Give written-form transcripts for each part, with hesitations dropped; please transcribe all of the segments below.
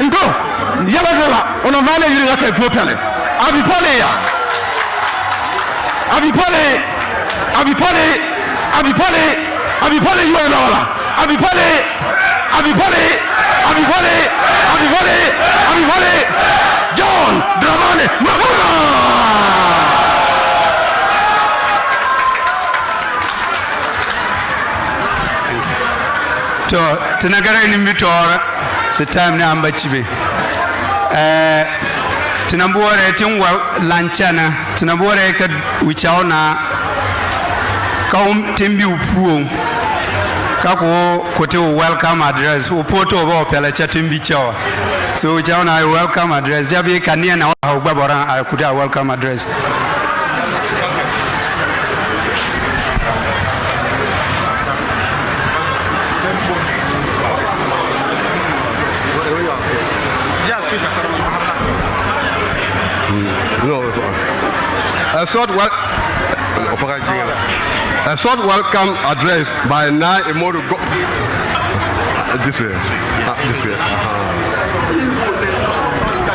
Go. Yabagala, on a valley, you like a propellant. Abipole, you are Lola. Abipole, John, Dramane, Mahama. To Tinagara in Mitor, the time number chibi. Tinambore Tingwa Lanchana, Tinambore Wechiau na Kaum Timbi Upu Kako Kote welcome address, Upoto of Pelacha Timbi Chow. So Wechiau na welcome address. Jabi Kanian or Babara, I could have welcome address. A short welcome address by Nai Emoru. This way. This way.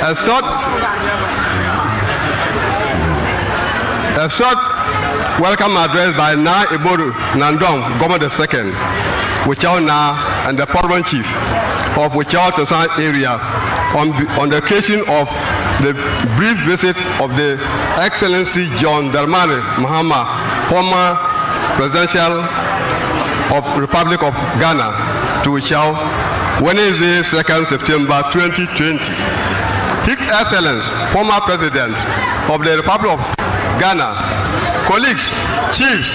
A short welcome address by Nai Emoru Nandong, Governor II, Wechiau Na, and the Parliament Chief of Wechiau Tosan area on the occasion of the brief visit of the Excellency John Dramane Mahama, former Presidential of Republic of Ghana, to Wechiau, Wednesday, 2nd September 2020. His Excellency, former President of the Republic of Ghana, colleagues, chiefs,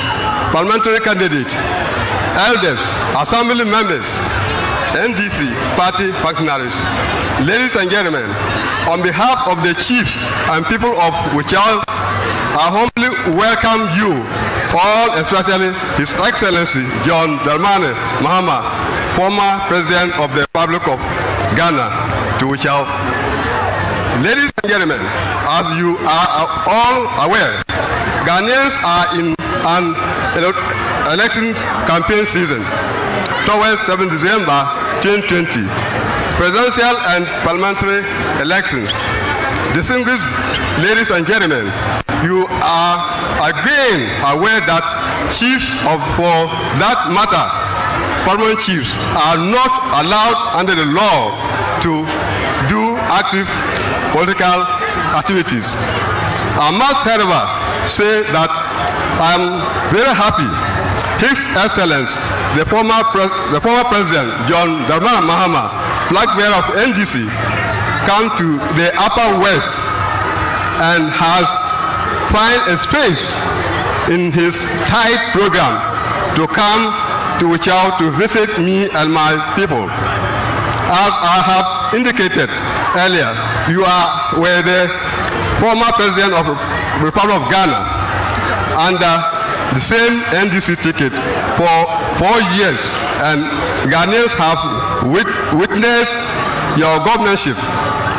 parliamentary candidates, elders, assembly members, NDC party functionaries, ladies and gentlemen, on behalf of the chief and people of Wechiau, I humbly welcome you all, especially His Excellency John Dramane Mahama, former President of the Republic of Ghana, to Wechiau. Ladies and gentlemen, as you are all aware, Ghanaians are in an election campaign season towards 7 December 2020, presidential and parliamentary elections. Distinguished ladies and gentlemen, you are again aware that chiefs for that matter, parliament chiefs, are not allowed under the law to do active political activities. I must, however, say that I am very happy His Excellency, the former President John Dramane Mahama, flag bearer of NDC, come to the Upper West and has find a space in his tight program to come to Wechiau to visit me and my people. As I have indicated earlier, you were the former President of the Republic of Ghana under the same NDC ticket for 4 years, and Ghanaians have witnessed your governorship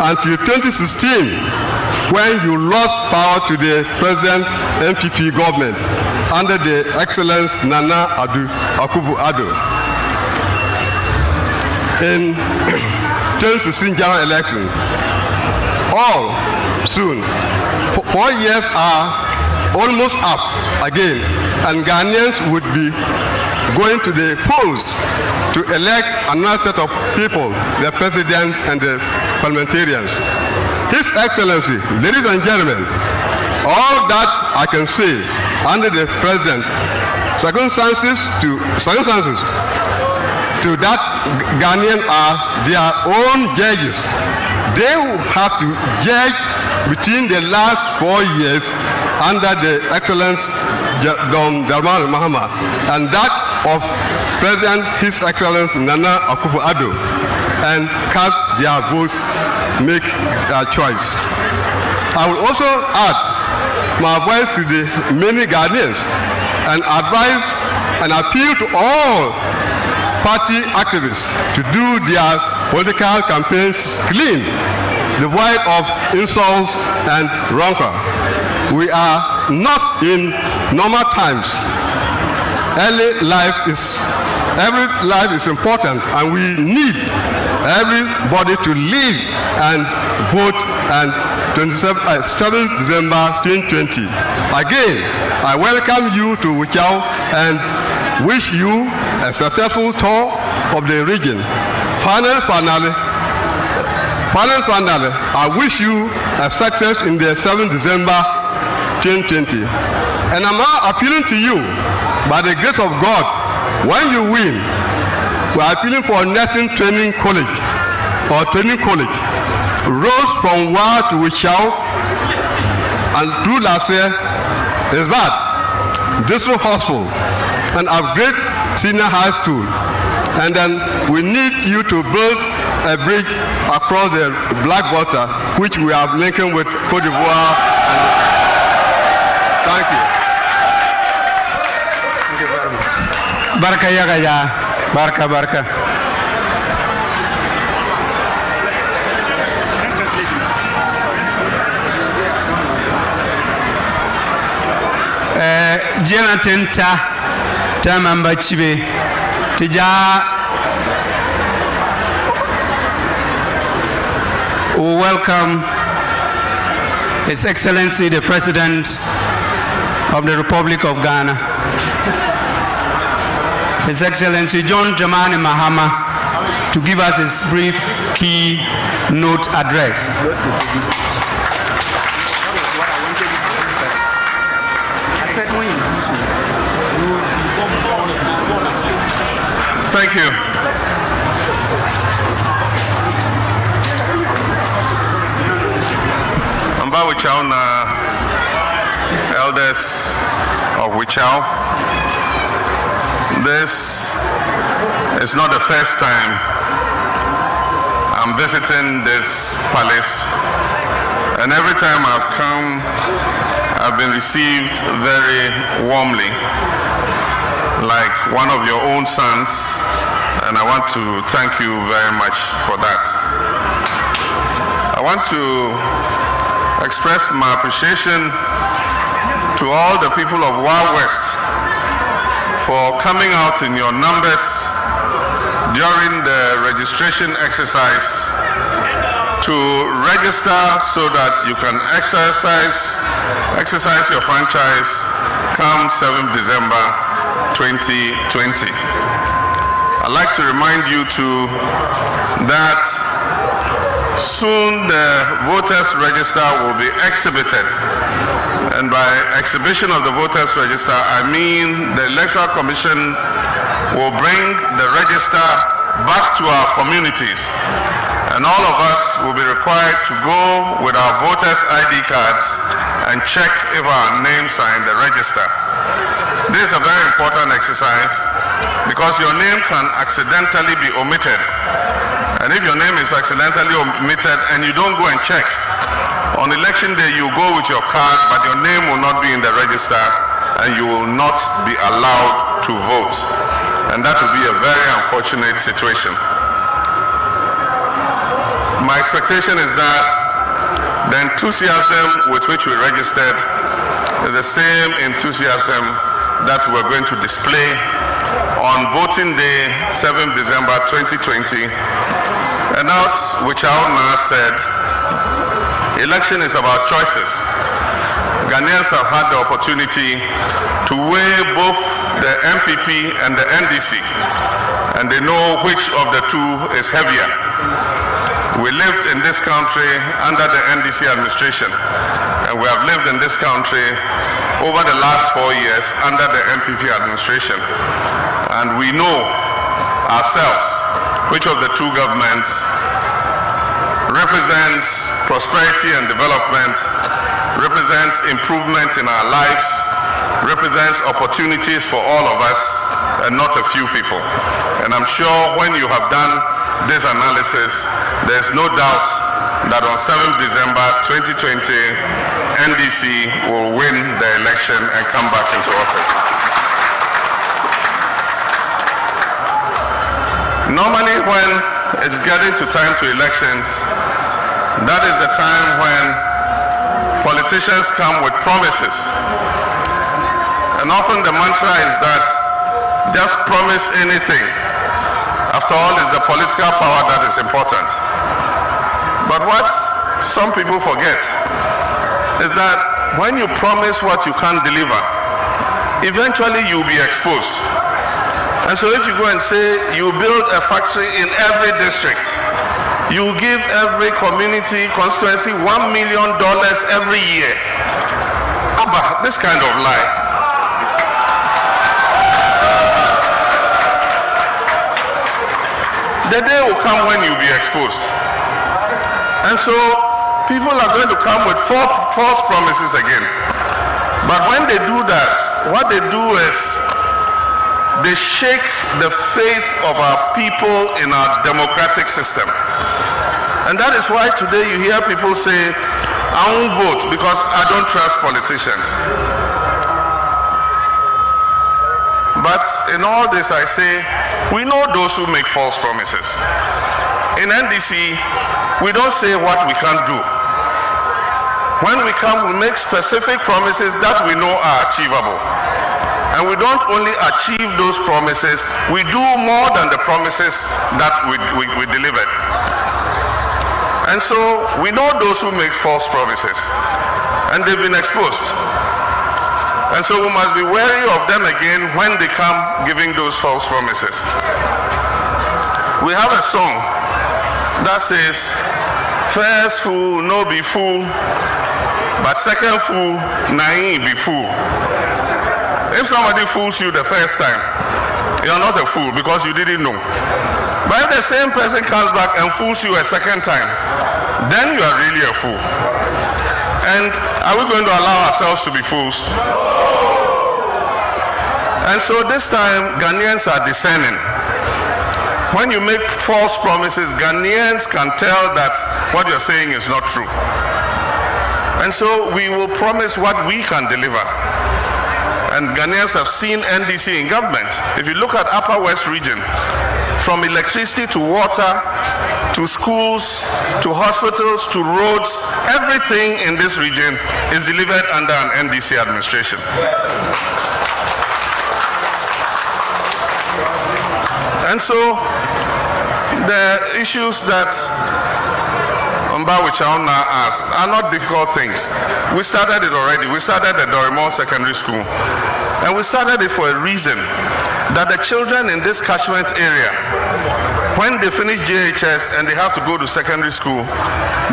until 2016, when you lost power to the President MPP government under the Excellence Nana Akufo-Addo. In 2016 general election, all soon, 4 years are almost up again, and Ghanaians would be going to the polls to elect another set of people, the president and the parliamentarians. His Excellency, ladies and gentlemen, all that I can say under the present circumstances to that Ghanaian are their own judges. They will have to judge between the last 4 years under the Excellence John Dramane Mahama and that of President His Excellency Nana Akufo-Addo, and cast their votes, make their choice. I will also add my voice to the many Ghanaians and advise and appeal to all party activists to do their political campaigns clean, devoid of insults and rancor. We are not in normal times. Every life is important, and we need everybody to leave and vote and 7th December 2020. Again, I welcome you to Wechiau and wish you a successful tour of the region. Finally, I wish you a success in the 7th December 2020. And I'm appealing to you, by the grace of God, when you win, we are appealing for nursing training college or training college. Roads from Wa to Wechiau and through last year is bad. District hospital and upgrade senior high school. And then we need you to build a bridge across the Black Water, which we are linking with Cote d'Ivoire. Thank you. Thank you very much. Barka Yagaya. Barka. Jonathan ta mamba chibe tija welcome His Excellency the President of the Republic of Ghana, His Excellency John Dramani Mahama, to give us his brief keynote address. Thank you. Amba Wechiau na elders of Wechiau. This is not the first time I'm visiting this palace, and every time I've come, I've been received very warmly, like one of your own sons, and I want to thank you very much for that. I want to express my appreciation to all the people of Wild West for coming out in your numbers during the registration exercise to register so that you can exercise your franchise come 7th December 2020. I'd like to remind you too that soon the voters register will be exhibited. And by exhibition of the voters register, I mean the Electoral Commission will bring the register back to our communities. And all of us will be required to go with our voters' ID cards and check if our names are in the register. This is a very important exercise because your name can accidentally be omitted. And if your name is accidentally omitted and you don't go and check, on election day you go with your card, but your name will not be in the register and you will not be allowed to vote. And that will be a very unfortunate situation. My expectation is that the enthusiasm with which we registered is the same enthusiasm that we're going to display on voting day 7th December 2020. And as Wechiau said, election is about choices. Ghanaians have had the opportunity to weigh both the MPP and the NDC, and they know which of the two is heavier. We lived in this country under the NDC administration, and we have lived in this country over the last 4 years under the MPP administration. And we know ourselves which of the two governments represents prosperity and development, represents improvement in our lives, represents opportunities for all of us and not a few people. And I'm sure when you have done this analysis, there's no doubt that on 7th December 2020, NDC will win the election and come back into office. Normally when it's getting to time to elections, that is the time when politicians come with promises. And often the mantra is that just promise anything After all, it's the political power that is important. But what some people forget is that when you promise what you can't deliver, eventually you'll be exposed. And so if you go and say you build a factory in every district, you give every community constituency $1 million every year. Abba, this kind of lie. The day will come when you'll be exposed. And so people are going to come with false promises again. But when they do that, what they do is they shake the faith of our people in our democratic system. And that is why today you hear people say, I won't vote because I don't trust politicians. But in all this I say, we know those who make false promises. In NDC, we don't say what we can't do. When we come, we make specific promises that we know are achievable. And we don't only achieve those promises, we do more than the promises that we delivered. And so we know those who make false promises, and they've been exposed. And so we must be wary of them again when they come giving those false promises. We have a song that says, first fool no be fool, but second fool naive be fool. If somebody fools you the first time, you're not a fool because you didn't know. But if the same person comes back and fools you a second time, then you are really a fool. And are we going to allow ourselves to be fools? And so this time, Ghanaians are discerning. When you make false promises, Ghanaians can tell that what you're saying is not true. And so we will promise what we can deliver. And Ghanaians have seen NDC in government. If you look at Upper West region, from electricity to water, to schools, to hospitals, to roads, everything in this region is delivered under an NDC administration. And so the issues that Wechiau now asked are not difficult things. We started it already. We started at Dorimo Secondary School. And we started it for a reason, that the children in this catchment area, when they finish JHS and they have to go to secondary school,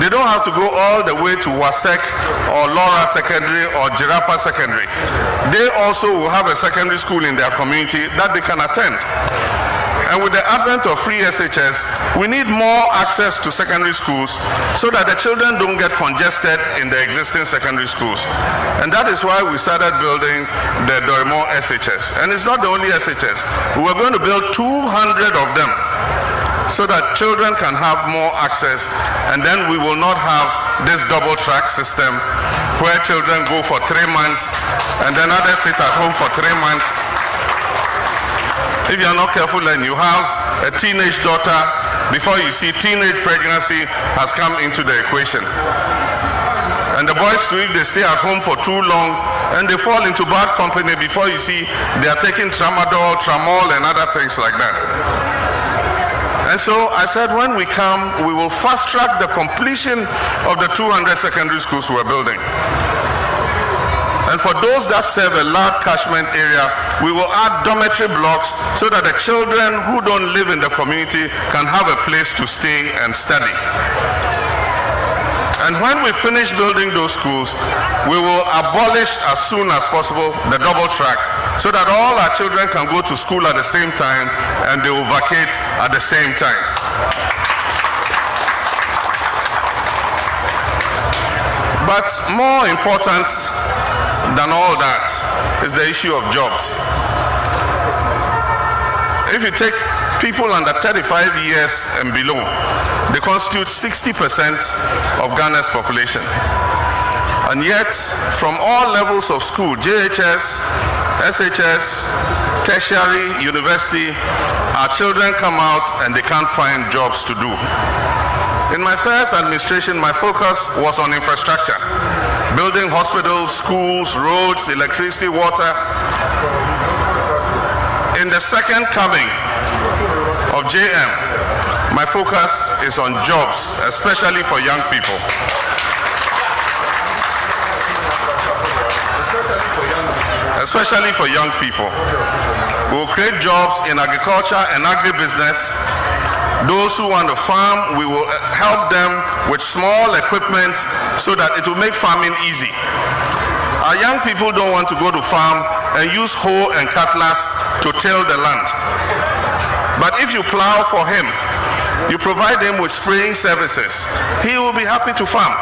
they don't have to go all the way to Wasek or Laura Secondary or Jirapa Secondary. They also will have a secondary school in their community that they can attend. And with the advent of free SHS, we need more access to secondary schools so that the children don't get congested in the existing secondary schools. And that is why we started building the Dorimo SHS. And it's not the only SHS. We were going to build 200 of them so that children can have more access, and then we will not have this double track system where children go for 3 months and then others sit at home for 3 months. If you're not careful and you have a teenage daughter, before you see teenage pregnancy has come into the equation. And the boys too, if they stay at home for too long and they fall into bad company, before you see they are taking tramadol, tramol and other things like that. And so I said when we come, we will fast track the completion of the 200 secondary schools we're building. And for those that serve a large catchment area, we will add dormitory blocks so that the children who don't live in the community can have a place to stay and study. And when we finish building those schools, we will abolish as soon as possible the double track so that all our children can go to school at the same time and they will vacate at the same time. But more important than all that is the issue of jobs. If you take people under 35 years and below, they constitute 60% of Ghana's population. And yet, from all levels of school, JHS, SHS, tertiary, university, our children come out and they can't find jobs to do. In my first administration, my focus was on infrastructure, building hospitals, schools, roads, electricity, water. In the second coming of JM, my focus is on jobs, especially for young people. Especially for young people. We will create jobs in agriculture and agribusiness. Those who want to farm, we will help them with small equipment so that it will make farming easy. Our young people don't want to go to farm and use hoe and cutlass to till the land. But if you plow for him, you provide him with spraying services, he will be happy to farm.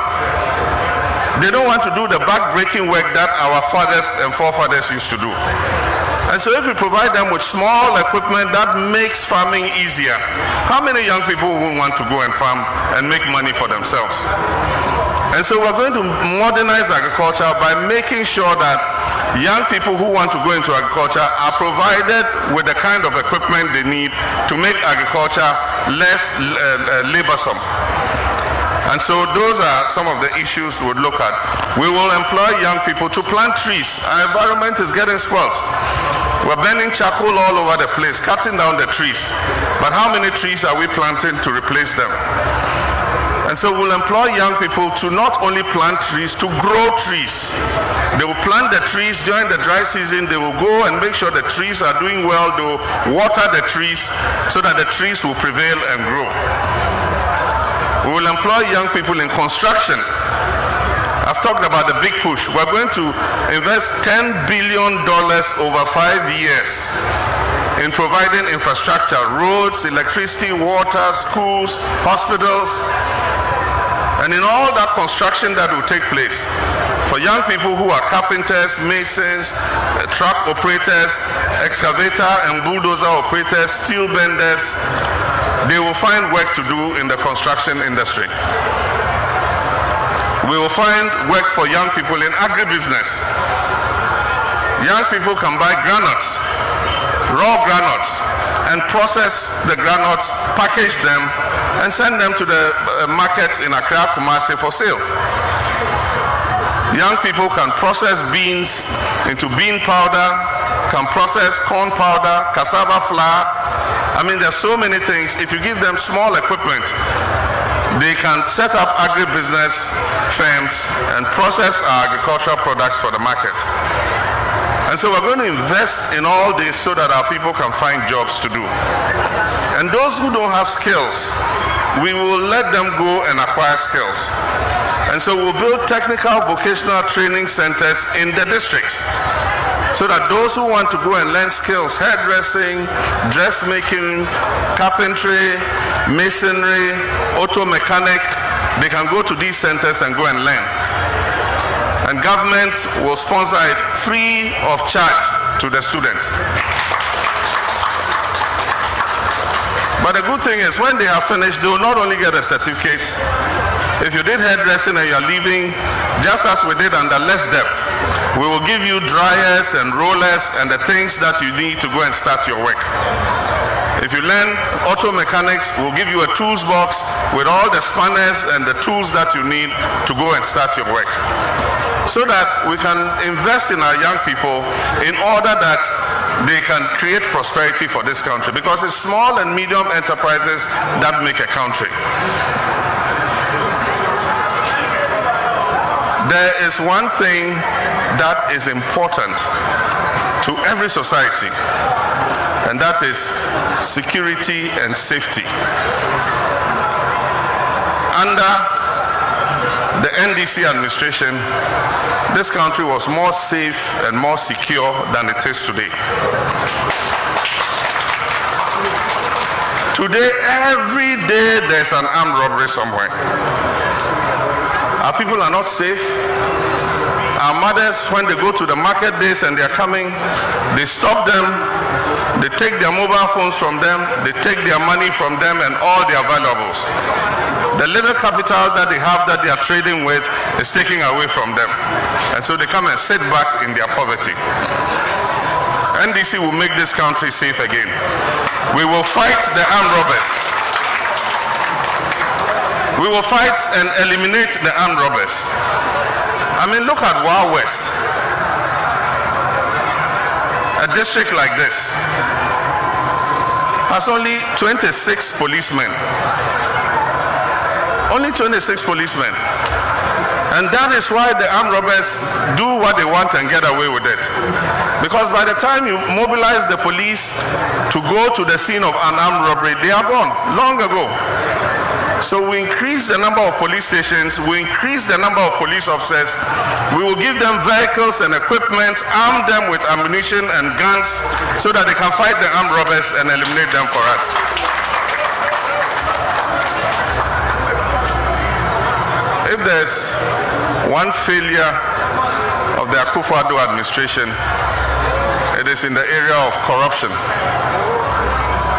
They don't want to do the back-breaking work that our fathers and forefathers used to do. And so if we provide them with small equipment that makes farming easier, how many young people will want to go and farm and make money for themselves? And so we're going to modernize agriculture by making sure that young people who want to go into agriculture are provided with the kind of equipment they need to make agriculture less laborsome. And so those are some of the issues we'll look at. We will employ young people to plant trees. Our environment is getting spoiled. We're burning charcoal all over the place, cutting down the trees. But how many trees are we planting to replace them? And so we'll employ young people to not only plant trees, to grow trees. They will plant the trees during the dry season. They will go and make sure the trees are doing well. They will water the trees so that the trees will prevail and grow. We will employ young people in construction. I've talked about the big push. We're going to invest $10 billion over 5 years in providing infrastructure, roads, electricity, water, schools, hospitals. And in all that construction that will take place, for young people who are carpenters, masons, truck operators, excavator and bulldozer operators, steel benders, they will find work to do in the construction industry. We will find work for young people in agribusiness. Young people can buy granules, raw granules, and process the granules, package them, and send them to the markets in Accra, Kumasi for sale. Young people can process beans into bean powder, can process corn powder, cassava flour. I mean, there's so many things. If you give them small equipment, they can set up agribusiness firms and process our agricultural products for the market. And so we're going to invest in all this so that our people can find jobs to do. And those who don't have skills, we will let them go and acquire skills. And so we'll build technical vocational training centers in the districts, so that those who want to go and learn skills, hairdressing, dressmaking, carpentry, masonry, auto mechanic, they can go to these centers and go and learn. And government will sponsor it free of charge to the students. But the good thing is, when they have finished, they will not only get a certificate. If you did hairdressing and you're leaving, just as we did under Less Debt, we will give you dryers and rollers and the things that you need to go and start your work. If you learn auto mechanics, we'll give you a tools box with all the spanners and the tools that you need to go and start your work. So that we can invest in our young people in order that they can create prosperity for this country, because it's small and medium enterprises that make a country. There is one thing that is important to every society, and that is security and safety. Under the NDC administration, this country was more safe and more secure than it is today. Today, every day there's an armed robbery somewhere. Our people are not safe. Our mothers, when they go to the market days and they're coming, they stop them, they take their mobile phones from them, they take their money from them and all their valuables. The little capital that they have that they are trading with is taken away from them. And so they come and sit back in their poverty. NDC will make this country safe again. We will fight the armed robbers. We will fight and eliminate the armed robbers. I mean, look at Wild West. A district like this. has only 26 policemen. Only 26 policemen. And that is why the armed robbers do what they want and get away with it. Because by the time you mobilize the police to go to the scene of an armed robbery, they are gone long ago. So we increase the number of police stations, we increase the number of police officers, we will give them vehicles and equipment, arm them with ammunition and guns so that they can fight the armed robbers and eliminate them for us. If there's one failure of the Akufo-Addo administration, it is in the area of corruption.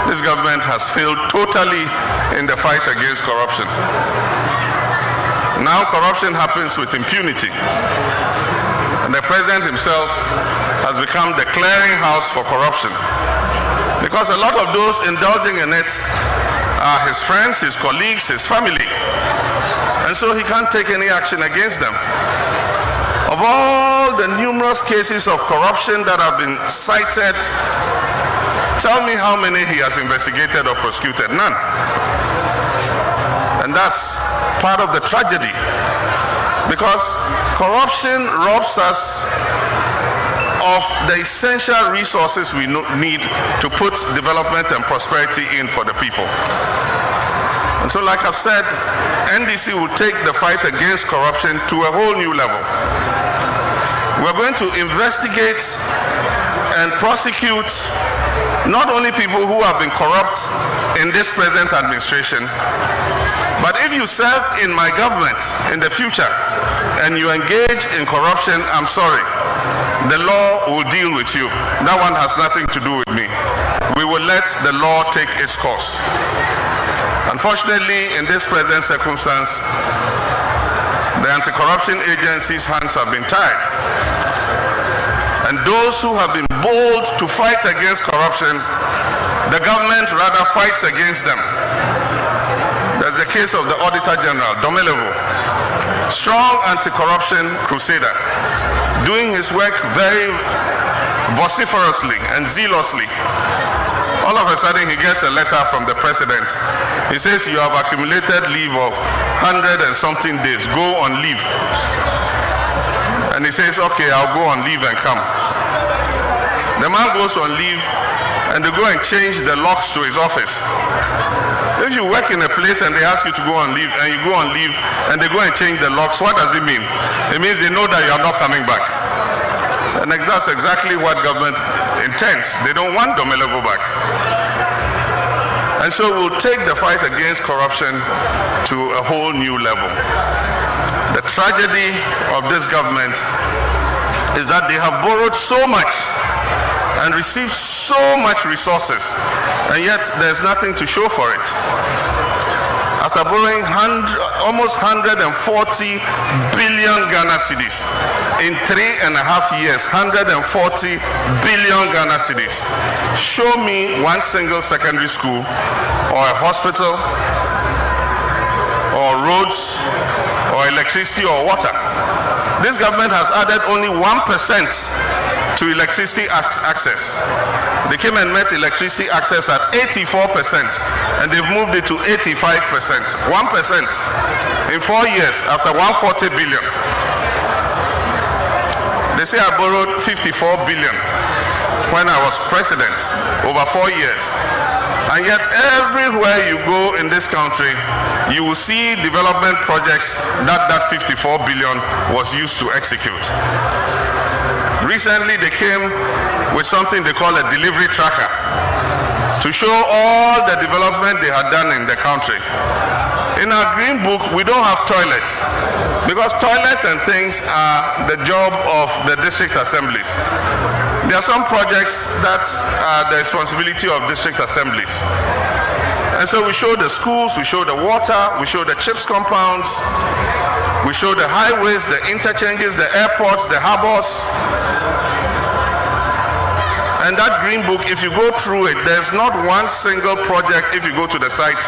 This government has failed totally in the fight against corruption. Now corruption happens with impunity. And the president himself has become the clearinghouse for corruption. Because a lot of those indulging in it are his friends, his colleagues, his family. And so he can't take any action against them. Of all the numerous cases of corruption that have been cited, tell me how many he has investigated or prosecuted. None. And that's part of the tragedy. Because corruption robs us of the essential resources we need to put development and prosperity in for the people. And so, like I've said, NDC will take the fight against corruption to a whole new level. We're going to investigate and prosecute not only people who have been corrupt in this present administration, but if you serve in my government in the future and you engage in corruption, I'm sorry, the law will deal with you. That one has nothing to do with me. We will let the law take its course. Unfortunately, in this present circumstance, the anti-corruption agency's hands have been tied. And those who have been bold to fight against corruption, the government rather fights against them. There's the case of the Auditor General, Domelevo, strong anti-corruption crusader, doing his work very vociferously and zealously. All of a sudden, he gets a letter from the president. He says, you have accumulated leave of 100 and something days. Go on leave. And he says, okay, I'll go on leave and come. The man goes on leave, and they go and change the locks to his office. If you work in a place and they ask you to go on leave, and you go on leave, and they go and change the locks, what does it mean? It means they know that you are not coming back. And that's exactly what government intends. They don't want Domelevo back. And so we'll take the fight against corruption to a whole new level. The tragedy of this government is that they have borrowed so much and received so much resources, and yet there's nothing to show for it. After borrowing almost 140 billion Ghana cedis in 3.5 years, 140 billion Ghana cedis. Show me one single secondary school or a hospital or roads or electricity or water. This government has added only 1% to electricity access. They came and met electricity access at 84%, and they've moved it to 85%. 1% in 4 years after 140 billion. They say I borrowed 54 billion when I was president over 4 years. And yet everywhere you go in this country, you will see development projects that 54 billion was used to execute. Recently, they came with something they call a delivery tracker to show all the development they had done in the country. In our green book, we don't have toilets because toilets and things are the job of the district assemblies. There are some projects that are the responsibility of district assemblies. And so we show the schools, we show the water, we show the CHIPS compounds, we show the highways, the interchanges, the airports, the harbors. And that green book, if you go through it, there's not one single project, if you go to the site,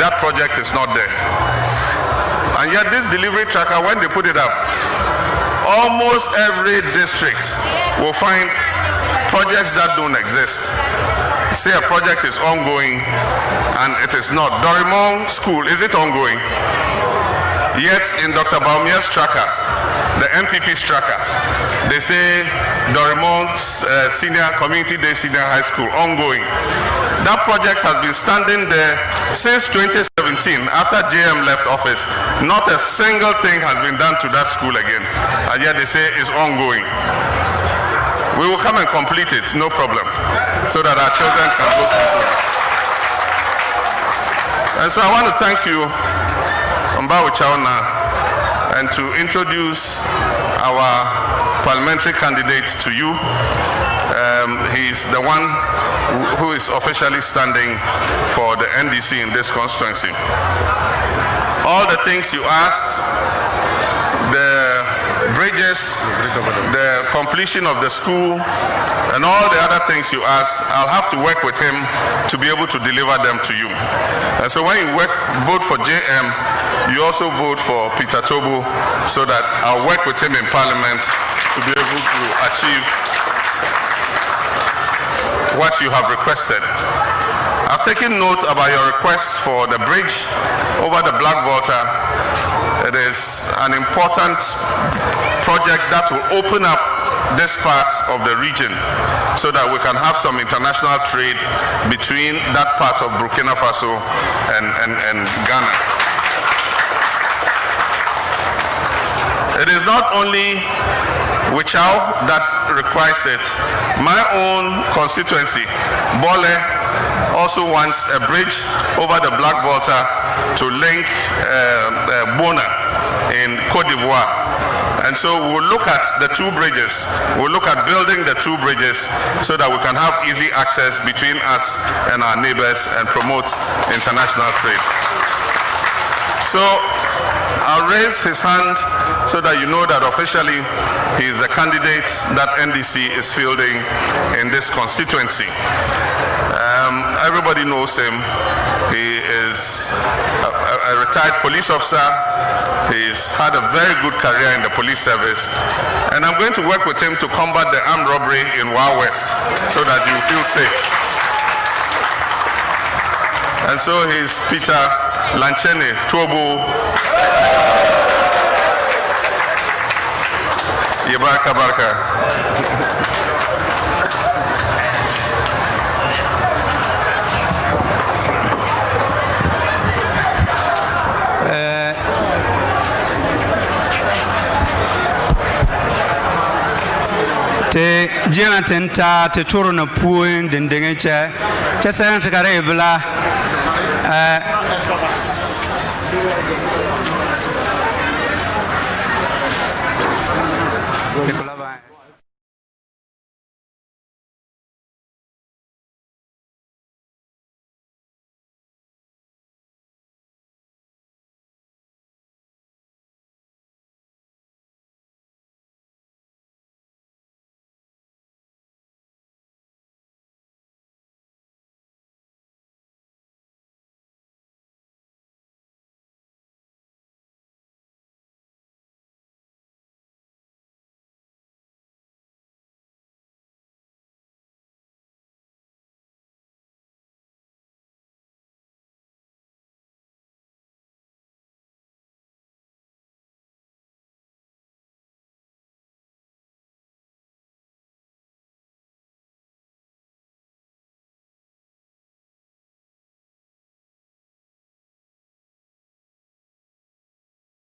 that project is not there. And yet this delivery tracker, when they put it up, almost every district will find projects that don't exist. say a project is ongoing and it is not. Dorimon School, is it ongoing? Yet in Dr. Baumia's tracker, the MPP's tracker, they say Dorimon's Community Day Senior High School ongoing. That project has been standing there since 2017 after JM left office. Not a single thing has been done to that school again, and yet they say it's ongoing. We will come and complete it, no problem, so that our children can go to school. And so I want to thank you, Wechiau, and to introduce our parliamentary candidate to you. He's the one who is officially standing for the NDC in this constituency. All the things you asked, the bridges, the completion of the school, and all the other things you asked, I'll have to work with him to be able to deliver them to you. And so when you vote for JM, you also vote for Peter Tobu, so that I'll work with him in Parliament to be able to achieve what you have requested. I've taken note about your request for the bridge over the Black Water. It is an important project that will open up this part of the region so that we can have some international trade between that part of Burkina Faso and Ghana. It is not only Wechiau that requires it. My own constituency, Bole, also wants a bridge over the Black Water to link Bona in Côte d'Ivoire. And so we'll look at the two bridges. We'll look at building the two bridges so that we can have easy access between us and our neighbors and promote international trade. So I'll raise his hand so that you know that officially he is the candidate that NDC is fielding in this constituency. Everybody knows him. He is a retired police officer. He's had a very good career in the police service. And I'm going to work with him to combat the armed robbery in Wild West so that you feel safe. And so he's Peter Lanchene Tobu. Yebarka Barka. Te Jonathan ta te toro na puin dendenge che sen te kare bla